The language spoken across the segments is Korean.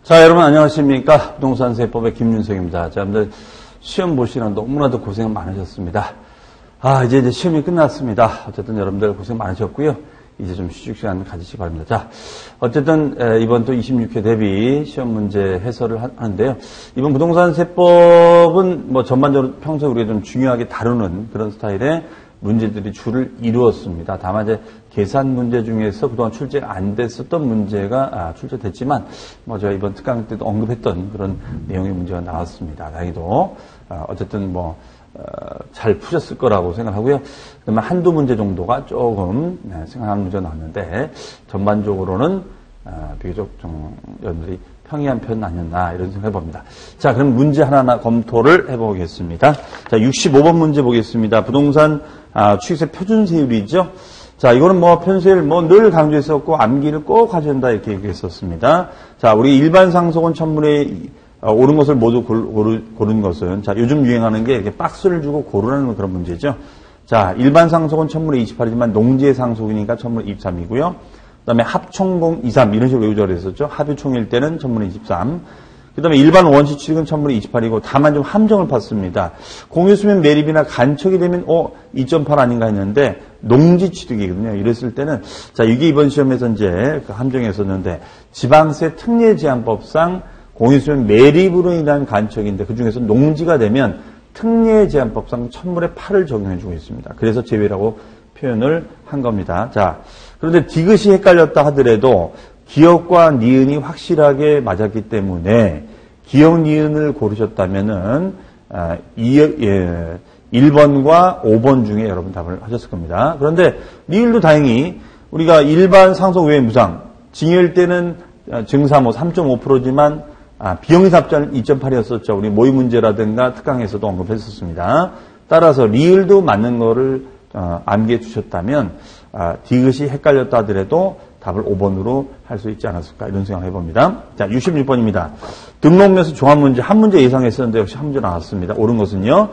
자, 여러분 안녕하십니까? 부동산 세법의 김윤석입니다. 자, 여러분들 시험 보시는 너무나도 고생 많으셨습니다. 이제 시험이 끝났습니다. 어쨌든 여러분들 고생 많으셨고요. 이제 좀 휴식 시간 가지시기 바랍니다. 자, 어쨌든 이번 또 26회 대비 시험 문제 해설을 하는데요. 이번 부동산 세법은 뭐 전반적으로 평소에 우리가 좀 중요하게 다루는 그런 스타일의 문제들이 줄을 이루었습니다. 다만 이제 계산 문제 중에서 그동안 출제가 안 됐었던 문제가 출제됐지만 뭐 제가 이번 특강 때도 언급했던 그런 내용의 문제가 나왔습니다. 다행히도 어쨌든 뭐 잘 푸셨을 거라고 생각하고요. 그다음에 한두 문제 정도가 조금 생각하는 문제가 나왔는데 전반적으로는 비교적 좀 여러분들이 평이한 편 아니었나 이런 생각을 해봅니다. 자, 그럼 문제 하나하나 검토를 해보겠습니다. 자, 65번 문제 보겠습니다. 부동산 취득세 표준세율이죠. 자, 이거는 뭐 표준세율 늘 강조했었고 암기를 꼭 하셔야 된다 이렇게 얘기했었습니다. 자, 우리 일반 상속은 천문에 옳은 것을 모두 고른 것은, 자, 요즘 유행하는 게 이렇게 박스를 주고 고르라는 그런 문제죠. 자, 일반 상속은 천문에 28이지만 농지의 상속이니까 천문에 23이고요. 그 다음에 합총공 23, 이런 식으로 외우자고 했었죠. 합유총일 때는 천문에 23. 그 다음에 일반 원시 취득은 천문에 28이고, 다만 좀 함정을 팠습니다. 공유수면 매립이나 간척이 되면, 2.8 아닌가 했는데, 농지 취득이거든요. 이랬을 때는, 자, 이게 이번 시험에서 이제 그 함정이었었는데, 지방세 특례제한법상 공유수면 매립으로 인한 간척인데, 그 중에서 농지가 되면 특례제한법상 천문에 8을 적용해주고 있습니다. 그래서 제외라고 표현을 한 겁니다. 자, 그런데 디귿이 헷갈렸다 하더라도 기역과 니은이 확실하게 맞았기 때문에 기역, 니은을 고르셨다면은 1번과 5번 중에 여러분 답을 하셨을 겁니다. 그런데 니을도 다행히 우리가 일반 상속 외의 무상, 징여일 때는 증사모 3.5%지만 비용이삽자는 2.8이었었죠. 우리 모의 문제라든가 특강에서도 언급했었습니다. 따라서 리을도 맞는 거를 암기해 주셨다면 디귿이 헷갈렸다 하더라도 답을 5번으로 할 수 있지 않았을까 이런 생각을 해봅니다. 자, 66번입니다. 등록명세 종합문제 한 문제 예상했었는데 역시 한 문제 나왔습니다. 옳은 것은요.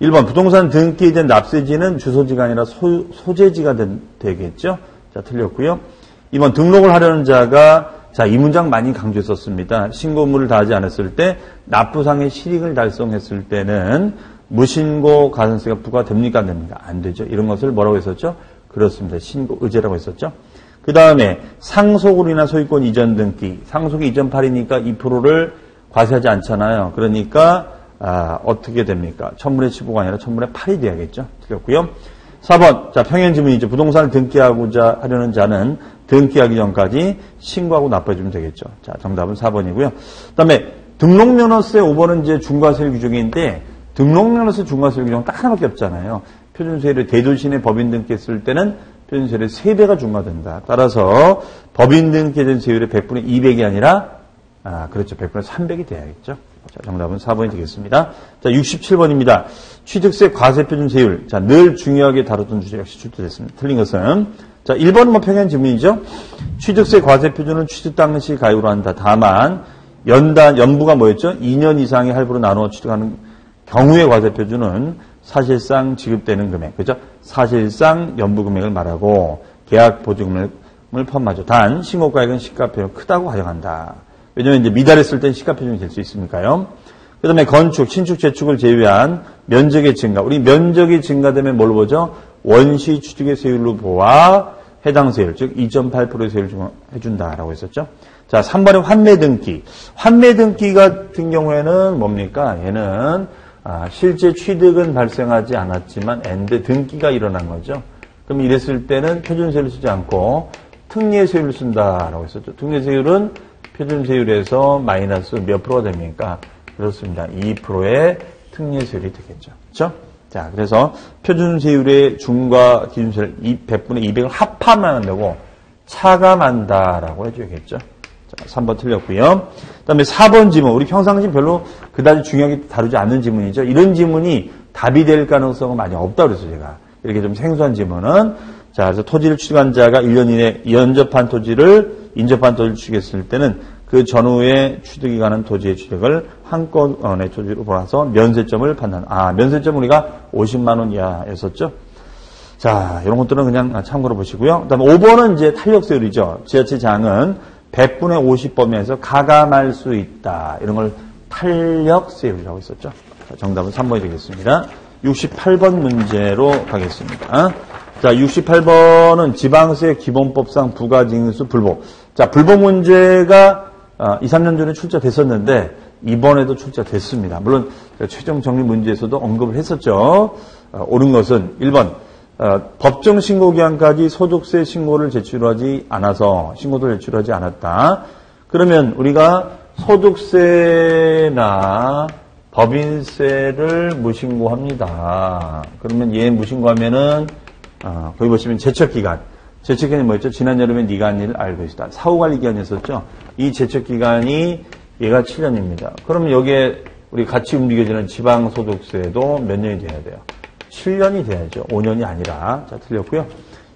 1번 부동산 등기에 대한 납세지는 주소지가 아니라 소재지가 되겠죠. 자, 틀렸고요. 2번 등록을 하려는 자가, 자, 이 문장 많이 강조했었습니다. 신고물을 다하지 않았을 때 납부상의 실익을 달성했을 때는 무신고 가산세가 부과됩니까 안 됩니까? 안 되죠. 이런 것을 뭐라고 했었죠? 그렇습니다. 신고 의제라고 했었죠. 그 다음에 상속으로 인한 소유권 이전 등기, 상속이 2.8이니까 2%를 과세하지 않잖아요. 그러니까 어떻게 됩니까? 천문의 15가 아니라 천문의 8이 돼야겠죠. 틀렸고요. 4번, 자, 평행 지문이죠. 부동산을 등기하고자 하려는 자는 등기하기 전까지 신고하고 납부해주면 되겠죠. 자, 정답은 4번이고요. 그 다음에 등록면허세 5번은 이제 중과세율 규정인데 등록면허세 중과세율 규정 딱 하나밖에 없잖아요. 표준세율을 대도시 내 법인 등기했을 때는 표준세율의 3배가 중과된다. 따라서 법인 등기된 세율의 100분의 200이 아니라 그렇죠. 100분의 300이 돼야겠죠. 자, 정답은 4번이 되겠습니다. 자, 67번입니다. 취득세 과세표준세율. 자, 늘 중요하게 다뤘던 주제 역시 출제됐습니다. 틀린 것은, 자, 1번은 뭐 평행 지문이죠. 취득세 과세표준은 취득 당시 가입으로 한다. 다만 연부가 뭐였죠? 2년 이상의 할부로 나누어 취득하는 경우의 과세표준은 사실상 지급되는 금액, 그죠? 사실상 연부 금액을 말하고 계약 보증금을 포함하죠. 단 신고가액은 시가표준 크다고 가정한다. 왜냐하면 이제 미달했을 땐 시가표준이 될 수 있으니까요. 그 다음에 건축, 신축, 재축을 제외한 면적의 증가. 우리 면적이 증가되면 뭘로 보죠? 원시 취득의 세율로 보아 해당 세율, 즉 2.8%의 세율을 해준다라고 했었죠. 자, 3번에 환매 등기. 환매 등기 같은 경우에는 뭡니까? 얘는 실제 취득은 발생하지 않았지만 엔드 등기가 일어난 거죠. 그럼 이랬을 때는 표준세율을 쓰지 않고 특례세율을 쓴다라고 했었죠. 특례세율은 표준세율에서 마이너스 몇 프로가 됩니까? 그렇습니다. 2%의 특례세율이 되겠죠. 그렇죠? 자, 그래서 표준세율의 중과 기준세율 100분의 200을 합하면 되고 차감한다라고 해줘야겠죠. 자, 3번 틀렸고요. 그 다음에 4번 지문. 우리 평상시 별로 그다지 중요하게 다루지 않는 지문이죠. 이런 지문이 답이 될 가능성은 많이 없다고 그랬어요, 제가. 이렇게 좀 생소한 지문은. 자, 그래서 토지를 취득한 자가 1년 이내 인접한 토지를 취득했을 때는 그 전후에 취득이 가는 토지의 취득을 한건의 토지로 몰아서 면세점을 판단. 면세점 우리가 50만 원 이하였었죠. 자, 이런 것들은 그냥 참고로 보시고요. 그 다음에 5번은 이제 탄력세율이죠. 지자체장은 100분의 50 범위에서 가감할 수 있다. 이런 걸 탄력세율이라고 했었죠. 자, 정답은 3번이 되겠습니다. 68번 문제로 가겠습니다. 자, 68번은 지방세 기본법상 부가징수 불복. 자, 불복 문제가 2, 3년 전에 출제됐었는데 이번에도 출제됐습니다. 물론 최종 정리 문제에서도 언급을 했었죠. 옳은 것은 1번 법정 신고 기한까지 소득세 신고를 제출하지 않아서 신고를 제출하지 않았다. 그러면 우리가 소득세나 법인세를 무신고합니다. 그러면 얘 무신고하면은 거기 보시면 제척기간. 제척기간이 뭐였죠? 지난 여름에 네가 한 일을 알고 있다. 사후관리기간이었었죠. 이 제척기간이 얘가 7년입니다. 그러면 여기에 우리 같이 움직여지는 지방소득세도 몇 년이 돼야 돼요? 7년이 돼야죠. 5년이 아니라. 자, 틀렸고요.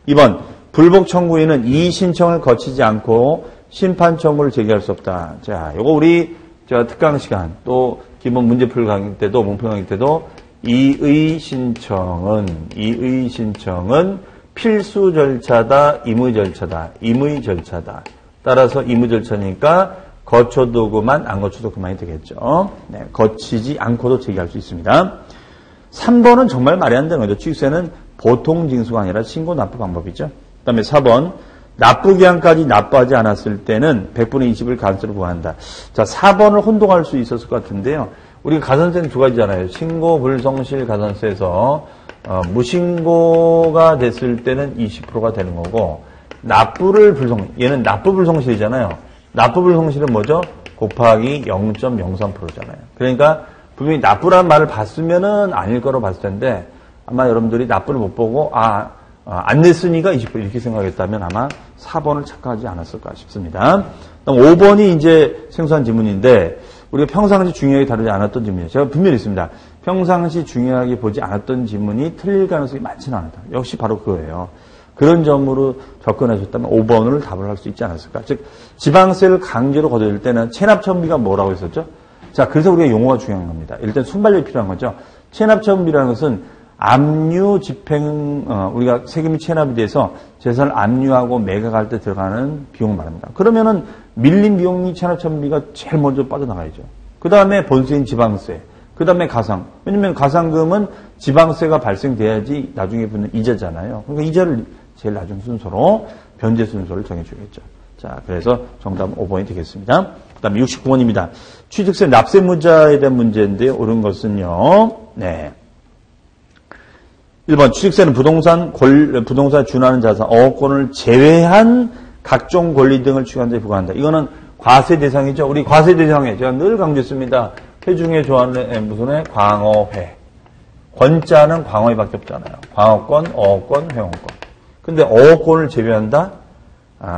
2번 불복 청구인은 이 신청을 거치지 않고 심판 청구를 제기할 수 없다. 자, 요거 우리 특강 시간 또 기본 문제풀 강의 때도 문풀 강의 때도 이의 신청은 필수 절차다, 임의 절차다. 임의 절차다. 따라서 임의 절차니까 거쳐도 그만, 안 거쳐도 그만이 되겠죠. 네, 거치지 않고도 제기할 수 있습니다. 3번은 정말 말이 안 되는 거죠. 취득세는 보통 징수가 아니라 신고 납부 방법이죠. 그 다음에 4번 납부 기한까지 납부하지 않았을 때는 100분의 20을 가산세로 부과한다. 자, 4번을 혼동할 수 있었을 것 같은데요. 우리가 가산세는 두 가지잖아요. 신고 불성실 가산세에서 무신고가 됐을 때는 20%가 되는 거고 얘는 납부 불성실이잖아요. 납부 불성실은 뭐죠? 곱하기 0.03%잖아요. 그러니까 분명히 납부라는 말을 봤으면은 아닐 거로 봤을 텐데 아마 여러분들이 납부를 못 보고 안 냈으니까 20% 이렇게 생각했다면 아마 4번을 착각하지 않았을까 싶습니다. 그럼 5번이 이제 생소한 질문인데 우리가 평상시 중요하게 다루지 않았던 질문이에요. 제가 분명히 있습니다. 평상시 중요하게 보지 않았던 질문이 틀릴 가능성이 많지는 않다. 역시 바로 그거예요. 그런 점으로 접근하셨다면 5번을 답을 할 수 있지 않았을까. 즉 지방세를 강제로 걷어들 때는 체납처분비가 뭐라고 했었죠? 자, 그래서 우리가 용어가 중요한 겁니다. 일단 순발력이 필요한 거죠. 체납처분비라는 것은 압류 집행, 우리가 세금이 체납이 돼서 재산을 압류하고 매각할 때 들어가는 비용을 말합니다. 그러면은 밀린 비용이 체납처분비가 제일 먼저 빠져나가야죠. 그 다음에 본세인 지방세, 그 다음에 가상. 왜냐면 가상금은 지방세가 발생돼야지 나중에 붙는 이자잖아요. 그러니까 이자를 제일 나중 순서로 변제 순서를 정해주겠죠. 자, 그래서 정답은 5번이 되겠습니다. 그 다음에 69번입니다. 취득세 납세무자에 대한 문제인데요. 옳은 것은요. 네. 1번 취득세는 부동산에 준하는 자산, 어업권을 제외한 각종 권리 등을 취득한 자에 부과한다. 이거는 과세 대상이죠. 우리 과세 대상에 제가 늘 강조했습니다. 회 중에 좋아하는 무슨 회? 광어회. 권자는 광어회밖에 없잖아요. 광어권, 어업권, 회원권. 근데 어업권을 제외한다?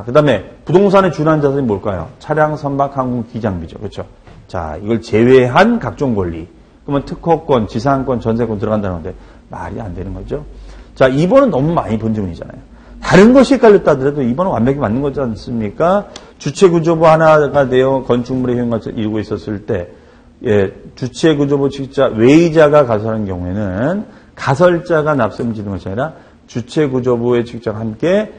그 다음에 부동산에 준하는 자산이 뭘까요? 차량, 선박, 항공, 기장비죠. 그렇죠? 자, 이걸 제외한 각종 권리. 그러면 특허권, 지상권, 전세권 들어간다는 건데 말이 안 되는 거죠. 자, 2번은 너무 많이 본 질문이잖아요. 다른 것이 헷갈렸다 하더라도 2번은 완벽히 맞는 거지 않습니까? 주체구조부 하나가 되어 건축물의 효용을 이루고 있었을 때 주체구조부 취득자 외의자가 가설한 경우에는 가설자가 납세금을 지는 것이 아니라 주체구조부의 취득자가 함께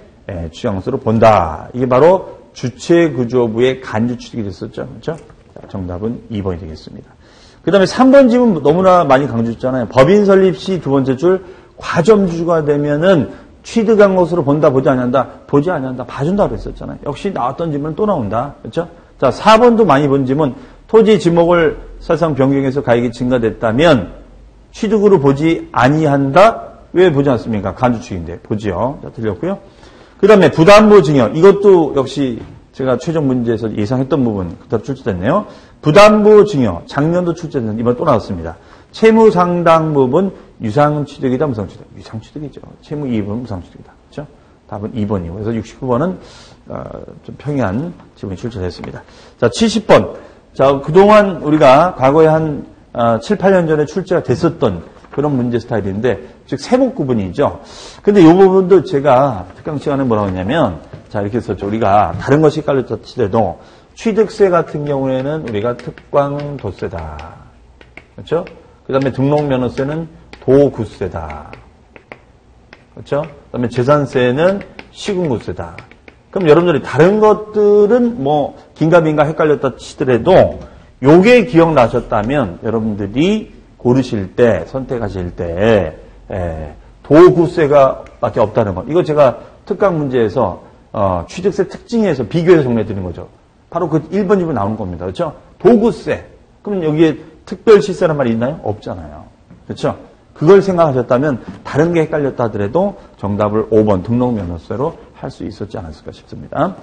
취득장소로 본다. 이게 바로 주체구조부의 간주 취득이 됐었죠. 그렇죠? 자, 정답은 2번이 되겠습니다. 그 다음에 3번 질문 너무나 많이 강조했잖아요. 법인 설립 시 두 번째 줄 과점주가 되면은 취득한 것으로 본다, 보지 않는다, 보지 않는다, 봐준다고 했었잖아요. 역시 나왔던 질문은 또 나온다. 그렇죠? 자, 4번도 많이 본 질문. 토지 지목을 사실상 변경해서 가액이 증가됐다면 취득으로 보지 아니한다? 왜 보지 않습니까? 간주취득인데. 보지요. 자, 틀렸고요. 그 다음에 부담부 증여. 이것도 역시 제가 최종 문제에서 예상했던 부분 그대로 출제됐네요. 부담부 증여. 작년도 출제됐는데 이번 또 나왔습니다. 채무 상당 부분 유상취득이다, 무상취득. 유상취득이죠. 채무 이익은 무상취득이다. 그렇죠? 답은 2번이고. 그래서 69번은 좀 평이한 질문이 출제됐습니다. 자, 70번. 자, 그동안 우리가 과거에 한 7, 8년 전에 출제가 됐었던 그런 문제 스타일인데, 즉 세목 구분이죠. 근데 이 부분도 제가 특강 시간에 뭐라고 했냐면, 자, 이렇게 했었죠. 우리가 다른 것이 깔렸다 치더라도 취득세 같은 경우에는 우리가 특광도세다. 그렇죠? 그 다음에 등록면허세는 도구세다. 그렇죠? 그 다음에 재산세는 시군구세다. 그 그럼 여러분들이 다른 것들은 뭐 긴가민가 헷갈렸다 치더라도 요게 기억나셨다면 여러분들이 고르실 때, 선택하실 때 도구세가 밖에 없다는 것. 이거 제가 특강 문제에서 취득세 특징에서 비교해서 정리해 드린 거죠. 바로 그 1번, 2번 나오는 겁니다. 그렇죠? 도구세. 그럼 여기에 특별시세란 말이 있나요? 없잖아요. 그렇죠? 그걸 생각하셨다면 다른 게 헷갈렸다 하더라도 정답을 5번 등록면허세로 할 수 있었지 않았을까 싶습니다.